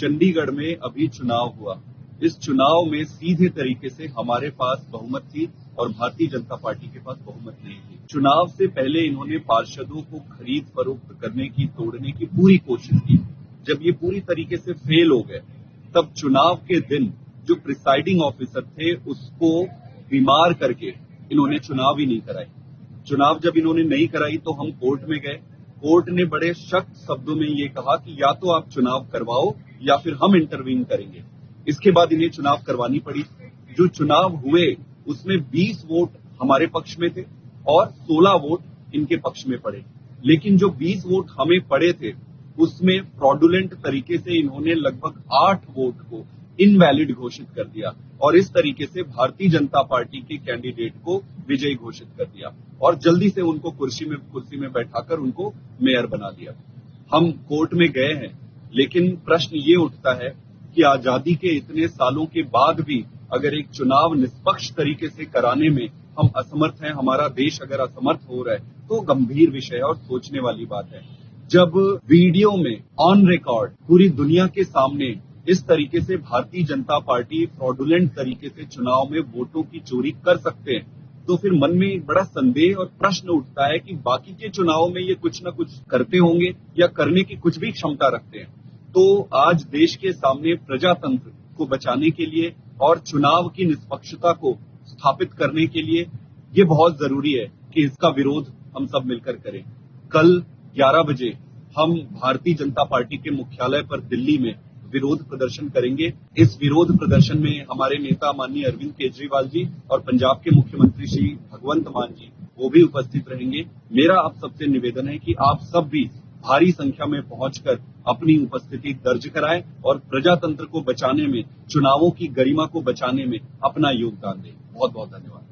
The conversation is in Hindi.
चंडीगढ़ में अभी चुनाव हुआ, इस चुनाव में सीधे तरीके से हमारे पास बहुमत थी और भारतीय जनता पार्टी के पास बहुमत नहीं थी। चुनाव से पहले इन्होंने पार्षदों को खरीद फरोख्त करने की, तोड़ने की पूरी कोशिश की। जब ये पूरी तरीके से फेल हो गए, तब चुनाव के दिन जो प्रिसाइडिंग ऑफिसर थे उसको बीमार करके इन्होंने चुनाव ही नहीं कराई। चुनाव जब इन्होंने नहीं कराई तो हम कोर्ट में गए। कोर्ट ने बड़े सख्त शब्दों में ये कहा कि या तो आप चुनाव करवाओ या फिर हम इंटरवीन करेंगे। इसके बाद इन्हें चुनाव करवानी पड़ी। जो चुनाव हुए उसमें 20 वोट हमारे पक्ष में थे और 16 वोट इनके पक्ष में पड़े। लेकिन जो 20 वोट हमें पड़े थे उसमें फ्रॉडुलेंट तरीके से इन्होंने लगभग 8 वोट को इनवैलिड घोषित कर दिया और इस तरीके से भारतीय जनता पार्टी के कैंडिडेट को विजयी घोषित कर दिया और जल्दी से उनको कुर्सी में बैठाकर उनको मेयर बना दिया। हम कोर्ट में गए हैं, लेकिन प्रश्न ये उठता है कि आजादी के इतने सालों के बाद भी अगर एक चुनाव निष्पक्ष तरीके से कराने में हम असमर्थ हैं, हमारा देश अगर असमर्थ हो रहा है, तो गंभीर विषय है और सोचने वाली बात है। जब वीडियो में ऑन रिकॉर्ड पूरी दुनिया के सामने इस तरीके से भारतीय जनता पार्टी फ्रॉडुलेंट तरीके से चुनाव में वोटों की चोरी कर सकते हैं, तो फिर मन में एक बड़ा संदेह और प्रश्न उठता है कि बाकी के चुनावों में ये कुछ न कुछ करते होंगे या करने की कुछ भी क्षमता रखते हैं। तो आज देश के सामने प्रजातंत्र को बचाने के लिए और चुनाव की निष्पक्षता को स्थापित करने के लिए ये बहुत जरूरी है कि इसका विरोध हम सब मिलकर करें। कल 11 बजे हम भारतीय जनता पार्टी के मुख्यालय पर दिल्ली में विरोध प्रदर्शन करेंगे। इस विरोध प्रदर्शन में हमारे नेता माननीय अरविंद केजरीवाल जी और पंजाब के मुख्यमंत्री श्री भगवंत मान जी वो भी उपस्थित रहेंगे। मेरा आप सबसे निवेदन है कि आप सब भी भारी संख्या में पहुंचकर अपनी उपस्थिति दर्ज कराएं और प्रजातंत्र को बचाने में, चुनावों की गरिमा को बचाने में अपना योगदान दें। बहुत बहुत धन्यवाद।